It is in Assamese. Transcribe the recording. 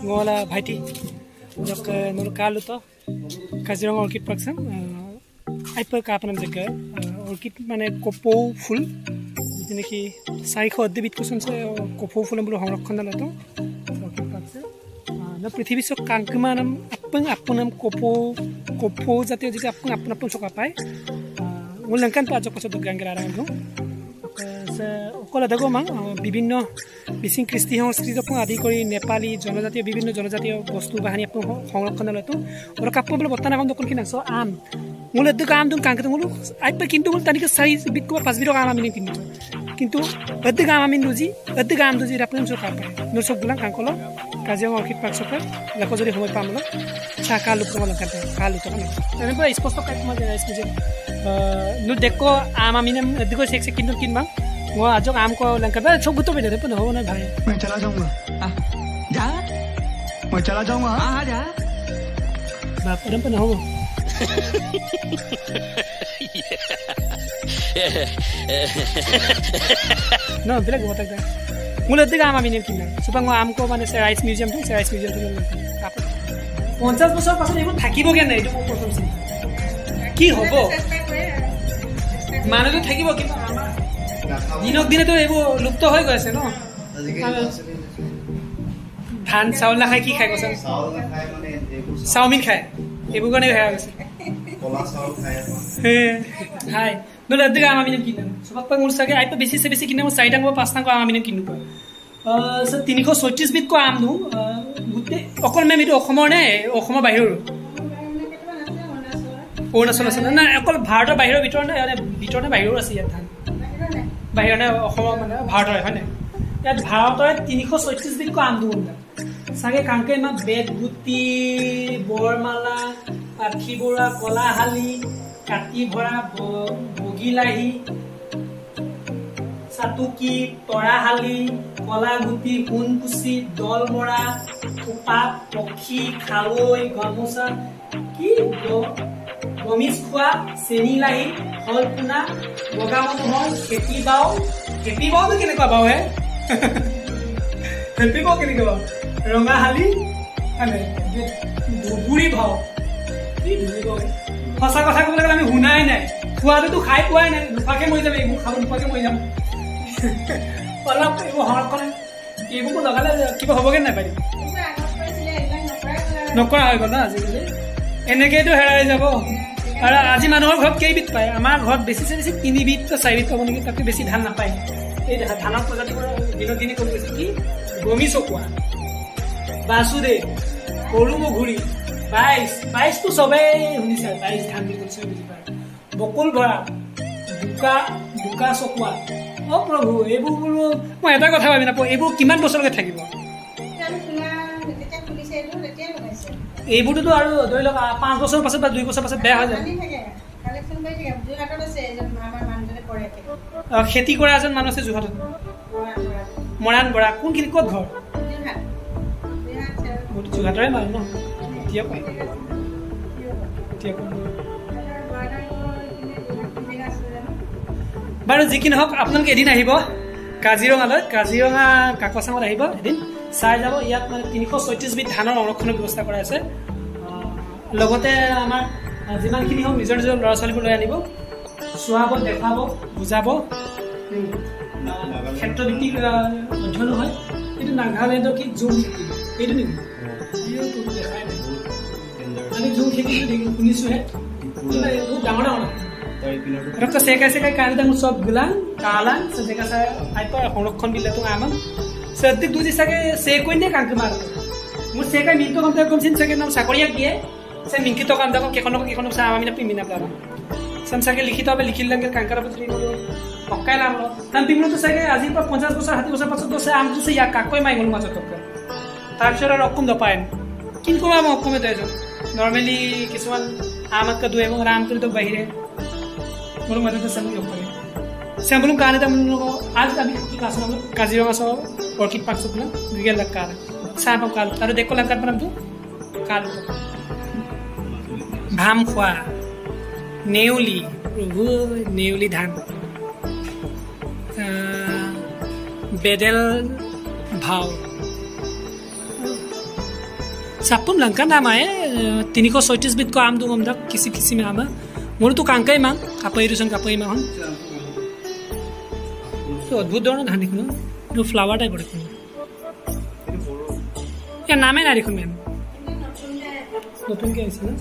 ngola bhaiti jok nur kalu to Kaziranga orchid park sam aipa ka apnam jaga orchid mane kopo full jene ki 400 অদ্ভিদ Kusum se kopo full ambulo সংরক্ষণ দালাতো orchid park se na prithibhi sok kangkmanam apunam kopo jatiyo jeti apun soka pai mulangkan pa jok pasod gangera rangu অকল দেখো মা বিভিন্ন মিচিং কৃষ্টি সংস্কৃতি আদি কৰি নেপালী জনজাতীয় বিভিন্ন জনজাতীয় বস্তু বাহানি আপনি সংরক্ষণালয়তো ওরা কাপ্প বলে বর্তমান এখন দোকান কিনা সো আম মূল এদিকে আম দুন কাঙ্কে মূল আইপা কিন্তু মূল তানিকে 4 বিট কো 5 বিট আম আমি কিনি কিন্তু এদিকে আম আমি নুজি এদিকে আম দুজি আপনি সব কাপ নো সব গুলা কাঙ্কলো কাজিৰঙা অৰ্কিড পাৰ্ক সকে লাখ যদি সময় পাম লো চাকা লুক কমল কাতে কালু তো না আমি পুরা স্পষ্ট কাট মই রাইস যে নো দেখো আম আমি এদিকে সেক কিন্তু কিনবা वो आज आम को लंका बे सब तो बेटे पण हो ना भाई मैं चला जाऊंगा जा मैं चला जाऊंगा हां जा बाप रे पण हो ना बेले गोता का मुले दिगा आम आमी किन सुपाङ आम को माने राइस म्युजियम तो राइस म्युजियम तो 50 বছর পাছত এবোৰ থাকিব কে নাই এটো প্ৰথম কি হ'ব মানুহ থাকিব কি দিনক দিনে তো এইবোৰ লুপ্ত হৈ গৈছে ন ধান চাউল নাখায় কি খায় কৈছে চাউমিন খায় এইবোৰ কাৰণে হৈ গৈছে কলা চাউল খায় হাই নলে এদিকে আমি কিনে সবক মোৰ চাগে আইপা বেছি কিনে মই 4 টাঙ্গ 5 টাঙ্গ আমি কিনো কয় 336 বিট কো আম নু গুতে অকল মে মিটো অসমৰ নে অসমৰ বাহিৰৰ অৰুণাচল আছে না অকল ভাৰতৰ বাহিৰৰ ভিতৰত নে বাহিৰৰ আছে ইয়াত ধান বাহিৰনে অসমৰ মানে ভাৰতৰ হয় না ইয়াত ভাৰতৰ 336 বিট কো আম দুন সাগে কাঙ্কে না বেদগুটি বৰমালা আখিবৰা কলাহালি কাটি ভৰা বগিলাহি সাতুকি তৰাহালি কলাগুটি হুনকুচি দলমৰা উপাত পক্ষী খালৈ গামোচা কি কমিজ খোৱা চেনিলাহি হলপুনা বগামনোহৰ খেতি বাও কেনেকুৱা বাও হে খেতি বাও কেনেকুৱা ৰঙাহালি মানে বুবুৰি ভাও কি বুজিব সঁচা কথা ক'বলৈ গ'লে আমি শুনাই নাই খোৱাটো খাই পোৱাই নাই নোখোৱাকে মৰি যাম এইবোৰ খাব নোখোৱাকে মৰি যাম অলপ এইবোৰ সংৰক্ষণ এইবোৰ লগালে কিবা হ'বগে নাই পাৰিম নকৰা হৈ গ'ল না আজিকালি এনেকেতো হেৰাই যাব আৰু আজি মানুহৰ ঘৰত কেইবিধ পায় আমাৰ ঘৰত বেছি 3 বিধ 4 বিধ পাব নেকি তাতকৈ বেছি ধান নাপায় এই ধানৰ প্ৰজাতিবোৰ দিনক দিনে কমি গৈছে কি গমি চকুৱা বাসুদেৱ সৰু মঘুৰি 22 তো সবে শুনিছে 22 ধান বুলি কৈছে বুজি পায় বকুল ভৰা দুকা চকুৱা অ প্ৰভু এইবোৰ মই এটা কথা ভাবি নাপাওঁ এইবোৰ কিমান বছৰলৈকে থাকিব এইবোৰতো আৰু ধৰি লওক 5 বছৰ পাছত বা 2 বছৰ পাছত বেয়া হৈ যায় খেতি কৰা এজন মানুহ আছে যোৰহাটত মৰাণ বৰা কোনখিনি ক'ত ঘৰ যোৰহাটৰে মানুহ ন এতিয়া কয় বাৰু যিকি নহওক আপোনালোকে এদিন আহিব কাজিৰঙালৈ কাজিৰঙা কাকচাঙত আহিব এদিন চাই যাব ইয়াত মানে 336 বিধ ধানৰ সংৰক্ষণৰ ব্যৱস্থা কৰা আছে লগতে আমাৰ যিমানখিনি হওক নিজৰ ল'ৰা ছোৱালীবোৰ লৈ আনিব চোৱাব দেখাব বুজাব ক্ষেত্ৰভিত্তিক অধ্যয়ন হয় এইটো নাগালেণ্ডৰ কি জুম খেতি এইটো নেকি আমি জুম খেতি শুনিছোহে বহুত ডাঙৰ रक्ता सेकाई कांदा सब गुलां कालां सजेका सा आइपा संरक्षण बिलातो आमा सद्दिक दुजी सके सेकोइने कांक मार मु सेकाई मिंतो कंते कमसिन सके नाम साकरिया दिए से मिंकितो कांदा को केखनो सा आमी ना पिमिना प्लारा सम सके लिखितो बे लिखिल लंगे कांकरा पत्री पक्का नाम हम पिमनो तो सके आजि पर 50 বছর 60 বছর পাছত তো সে আম তো ইয়া কাকই মাই গল মাজত তাৰপিছত ৰকম দপায় কিন্তু আম অকমে দেয় নরমালি কিছুমান আমক দুই এবং রাম করে তো বাহিরে मोर मदद से सैम्पल करे सैम्पल काने तम लोग आज अभी की क्लास में काजीरंगा सो ऑर्किड पार्क सुकला रियल लकार साप काल तारो देखो लकार पर हम तो काल भाम खवा नेउली धान बेदल भाव Sapum langka namae 336 bit ko am dungom dak kisi me ama. Mulu tu kangkai mang kapai rusan kapai mang. So অদ্ভুত ধৰণৰ ধান দেখোন এইটো ফ্লাৱাৰ টাইপৰ দেখোন ইয়াৰ নামে নাই দেখোন মেম নতুনকৈ আহিছে না